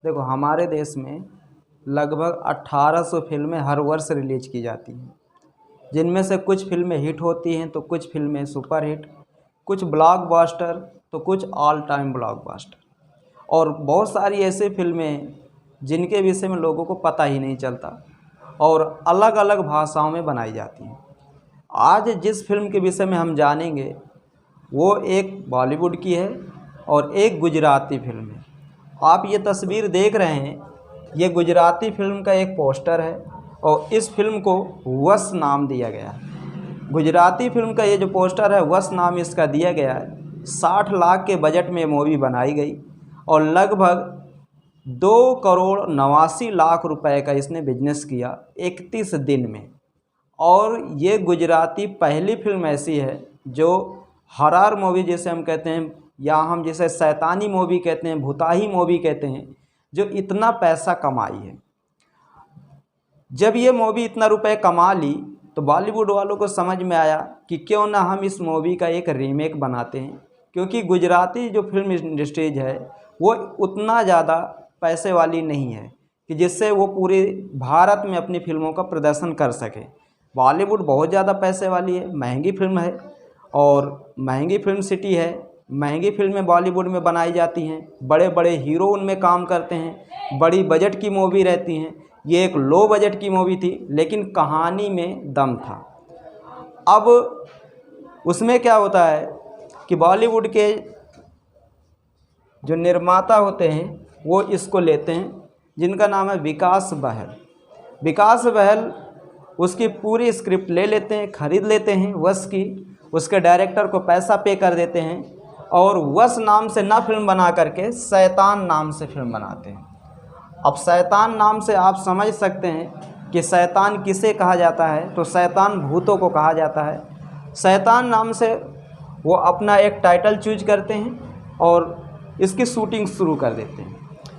देखो, हमारे देश में लगभग 1800 फिल्में हर वर्ष रिलीज की जाती हैं, जिनमें से कुछ फिल्में हिट होती हैं तो कुछ फिल्में सुपर हिट, कुछ ब्लॉकबस्टर तो कुछ ऑल टाइम ब्लॉकबस्टर, और बहुत सारी ऐसी फिल्में जिनके विषय में लोगों को पता ही नहीं चलता और अलग अलग भाषाओं में बनाई जाती हैं। आज जिस फिल्म के विषय में हम जानेंगे वो एक बॉलीवुड की है और एक गुजराती फिल्म है। आप ये तस्वीर देख रहे हैं, ये गुजराती फिल्म का एक पोस्टर है और इस फिल्म को वश नाम दिया गया है। गुजराती फिल्म का ये जो पोस्टर है, वश नाम इसका दिया गया है। 60 लाख के बजट में मूवी बनाई गई और लगभग 2,89,00,000 रुपए का इसने बिजनेस किया 31 दिन में। और ये गुजराती पहली फिल्म ऐसी है जो हॉरर मूवी जिसे हम कहते हैं, या हम जिसे शैतानी मूवी कहते हैं, भूताही मूवी कहते हैं, जो इतना पैसा कमाई है। जब ये मूवी इतना रुपए कमा ली तो बॉलीवुड वालों को समझ में आया कि क्यों ना हम इस मूवी का एक रीमेक बनाते हैं, क्योंकि गुजराती जो फिल्म इंडस्ट्रीज है वो उतना ज़्यादा पैसे वाली नहीं है कि जिससे वो पूरे भारत में अपनी फिल्मों का प्रदर्शन कर सके। बॉलीवुड बहुत ज़्यादा पैसे वाली है, महंगी फिल्म है और महंगी फिल्म सिटी है। महंगी फिल्में बॉलीवुड में बनाई जाती हैं, बड़े बड़े हीरो उनमें काम करते हैं, बड़ी बजट की मूवी रहती हैं। ये एक लो बजट की मूवी थी लेकिन कहानी में दम था। अब उसमें क्या होता है कि बॉलीवुड के जो निर्माता होते हैं वो इसको लेते हैं, जिनका नाम है विकास बहल। विकास बहल उसकी पूरी स्क्रिप्ट ले लेते हैं, ख़रीद लेते हैं वश की, उसके डायरेक्टर को पैसा पे कर देते हैं और वश नाम से ना फिल्म बना करके शैतान नाम से फिल्म बनाते हैं। अब शैतान नाम से आप समझ सकते हैं कि शैतान किसे कहा जाता है, तो शैतान भूतों को कहा जाता है। शैतान नाम से वो अपना एक टाइटल चूज करते हैं और इसकी शूटिंग शुरू कर देते हैं।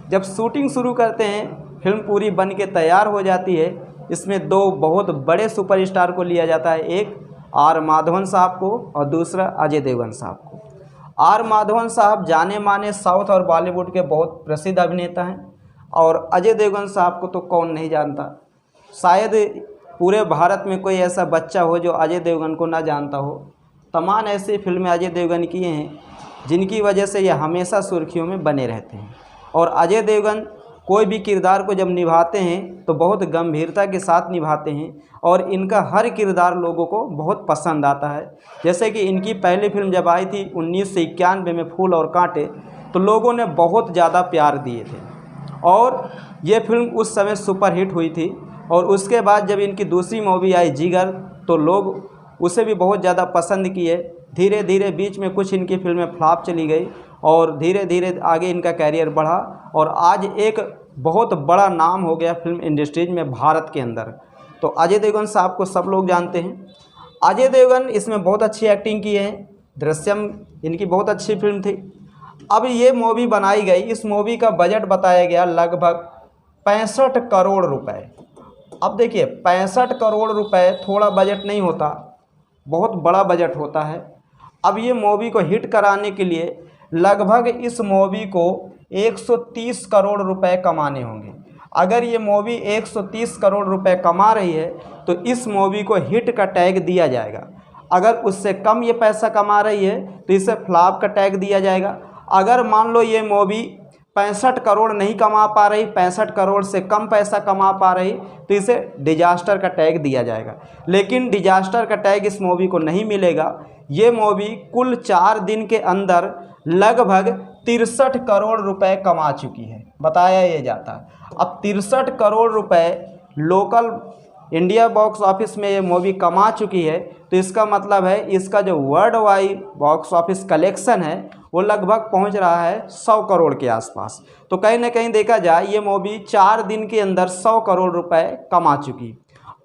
जब शूटिंग शुरू करते हैं, फिल्म पूरी बन के तैयार हो जाती है। इसमें दो बहुत बड़े सुपरस्टार को लिया जाता है, एक आर माधवन साहब को और दूसरा अजय देवगन साहब को। आर माधवन साहब जाने माने साउथ और बॉलीवुड के बहुत प्रसिद्ध अभिनेता हैं और अजय देवगन साहब को तो कौन नहीं जानता। शायद पूरे भारत में कोई ऐसा बच्चा हो जो अजय देवगन को ना जानता हो। तमाम ऐसी फिल्में अजय देवगन की हैं जिनकी वजह से ये हमेशा सुर्खियों में बने रहते हैं। और अजय देवगन कोई भी किरदार को जब निभाते हैं तो बहुत गंभीरता के साथ निभाते हैं और इनका हर किरदार लोगों को बहुत पसंद आता है। जैसे कि इनकी पहली फिल्म जब आई थी 1991 में, फूल और कांटे, तो लोगों ने बहुत ज़्यादा प्यार दिए थे और ये फिल्म उस समय सुपर हिट हुई थी। और उसके बाद जब इनकी दूसरी मूवी आई जिगर, तो लोग उसे भी बहुत ज़्यादा पसंद किए। धीरे धीरे बीच में कुछ इनकी फिल्में फ्लॉप चली गई और धीरे धीरे आगे इनका कैरियर बढ़ा और आज एक बहुत बड़ा नाम हो गया फिल्म इंडस्ट्रीज में भारत के अंदर। तो अजय देवगन साहब को सब लोग जानते हैं। अजय देवगन इसमें बहुत अच्छी एक्टिंग की है। दृश्यम इनकी बहुत अच्छी फिल्म थी। अब ये मूवी बनाई गई, इस मूवी का बजट बताया गया लगभग 65 करोड़ रुपए। अब देखिए 65 करोड़ रुपए थोड़ा बजट नहीं होता, बहुत बड़ा बजट होता है। अब ये मूवी को हिट कराने के लिए लगभग इस मूवी को 130 करोड़ रुपए कमाने होंगे। अगर ये मूवी 130 करोड़ रुपए कमा रही है तो इस मूवी को हिट का टैग दिया जाएगा। अगर उससे कम ये पैसा कमा रही है तो इसे फ्लॉप का टैग दिया जाएगा। अगर मान लो ये मूवी 65 करोड़ नहीं कमा पा रही, 65 करोड़ से कम पैसा कमा पा रही, तो इसे डिजास्टर का टैग दिया जाएगा। लेकिन डिजास्टर का टैग इस मूवी को नहीं मिलेगा। ये मूवी कुल 4 दिन के अंदर लगभग 63 करोड़ रुपए कमा चुकी है, बताया ये जाता है। अब 63 करोड़ रुपए लोकल इंडिया बॉक्स ऑफिस में ये मूवी कमा चुकी है, तो इसका मतलब है इसका जो world wide box office collection है वो लगभग पहुंच रहा है 100 करोड़ के आसपास। तो कहीं ना कहीं देखा जाए ये मूवी 4 दिन के अंदर 100 करोड़ रुपए कमा चुकी।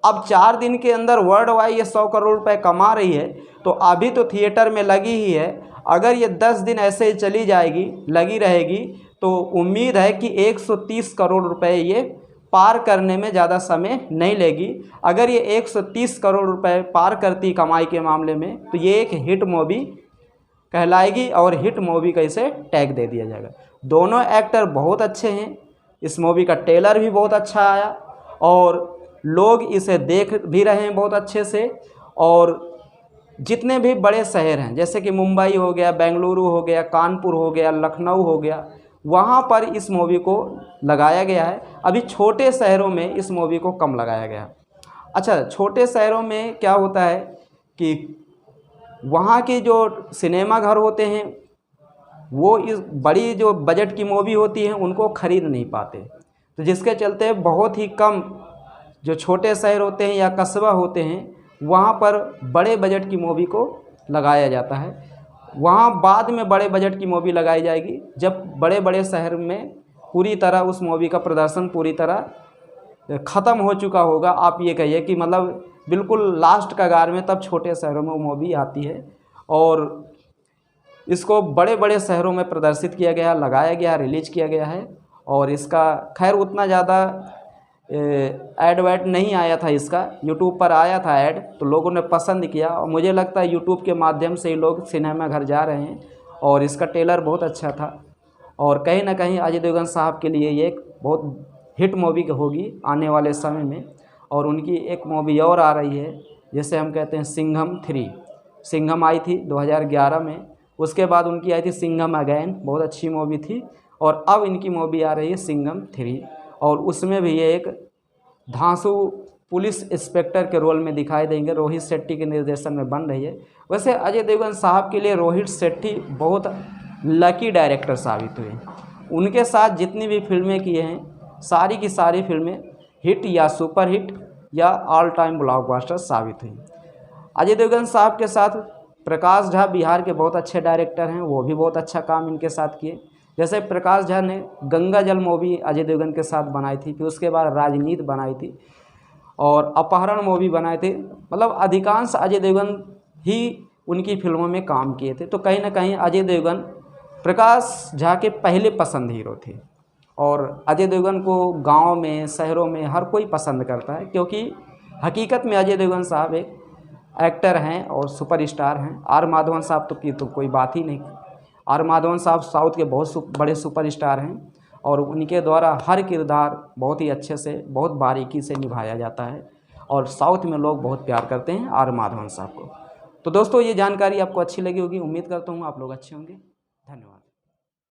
अब 4 दिन के अंदर वर्ल्ड वाइड ये 100 करोड़ रुपए कमा रही है, तो अभी तो थिएटर में लगी ही है। अगर ये 10 दिन ऐसे ही चली जाएगी, लगी रहेगी, तो उम्मीद है कि 130 करोड़ रुपए ये पार करने में ज़्यादा समय नहीं लेगी। अगर ये 130 करोड़ रुपए पार करती कमाई के मामले में, तो ये एक हिट मूवी कहलाएगी और हिट मूवी का इसे टैग दे दिया जाएगा। दोनों एक्टर बहुत अच्छे हैं, इस मूवी का ट्रेलर भी बहुत अच्छा आया और लोग इसे देख भी रहे हैं बहुत अच्छे से। और जितने भी बड़े शहर हैं जैसे कि मुंबई हो गया, बेंगलुरु हो गया, कानपुर हो गया, लखनऊ हो गया, वहाँ पर इस मूवी को लगाया गया है। अभी छोटे शहरों में इस मूवी को कम लगाया गया है। अच्छा, छोटे शहरों में क्या होता है कि वहाँ के जो सिनेमा घर होते हैं वो इस बड़ी जो बजट की मूवी होती है उनको ख़रीद नहीं पाते, तो जिसके चलते बहुत ही कम जो छोटे शहर होते हैं या कस्बा होते हैं वहाँ पर बड़े बजट की मूवी को लगाया जाता है। वहाँ बाद में बड़े बजट की मूवी लगाई जाएगी जब बड़े बड़े शहर में पूरी तरह उस मूवी का प्रदर्शन पूरी तरह ख़त्म हो चुका होगा। आप ये कहिए कि मतलब बिल्कुल लास्ट कगार में तब छोटे शहरों में वो मूवी आती है और इसको बड़े बड़े शहरों में प्रदर्शित किया गया, लगाया गया, रिलीज किया गया है। और इसका खैर उतना ज़्यादा ऐड वैड नहीं आया था, इसका यूट्यूब पर आया था ऐड, तो लोगों ने पसंद किया और मुझे लगता है यूट्यूब के माध्यम से ही लोग सिनेमा घर जा रहे हैं। और इसका ट्रेलर बहुत अच्छा था और कहीं ना कहीं अजय देवगन साहब के लिए ये एक बहुत हिट मूवी होगी आने वाले समय में। और उनकी एक मूवी और आ रही है जिसे हम कहते हैं सिंघम 3। सिंघम आई थी 2011 में, उसके बाद उनकी आई थी सिंघम अगैन, बहुत अच्छी मूवी थी। और अब इनकी मूवी आ रही है सिंघम 3 और उसमें भी ये एक धांसू पुलिस इंस्पेक्टर के रोल में दिखाई देंगे। रोहित शेट्टी के निर्देशन में बन रही है। वैसे अजय देवगन साहब के लिए रोहित शेट्टी बहुत लकी डायरेक्टर साबित हुए। उनके साथ जितनी भी फिल्में किए हैं सारी की सारी फिल्में हिट या सुपर हिट या ऑल टाइम ब्लॉकबस्टर साबित हुई। अजय देवगन साहब के साथ प्रकाश झा बिहार के बहुत अच्छे डायरेक्टर हैं, वो भी बहुत अच्छा काम इनके साथ किए। जैसे प्रकाश झा ने गंगा जल मूवी अजय देवगन के साथ बनाई थी, फिर उसके बाद राजनीति बनाई थी और अपहरण मूवी बनाए थे। मतलब अधिकांश अजय देवगन ही उनकी फिल्मों में काम किए थे। तो कहीं ना कहीं अजय देवगन प्रकाश झा के पहले पसंद हीरो थे और अजय देवगन को गांव में, शहरों में हर कोई पसंद करता है, क्योंकि हकीकत में अजय देवगन साहब एक एक्टर हैं और सुपरस्टार हैं। आर माधवन साहब तो की तो कोई बात ही नहीं। आर माधवन साहब साउथ के बहुत बड़े सुपरस्टार हैं और उनके द्वारा हर किरदार बहुत ही अच्छे से, बहुत बारीकी से निभाया जाता है और साउथ में लोग बहुत प्यार करते हैं आर माधवन साहब को। तो दोस्तों, ये जानकारी आपको अच्छी लगी होगी, उम्मीद करता हूँ आप लोग अच्छे होंगे। धन्यवाद।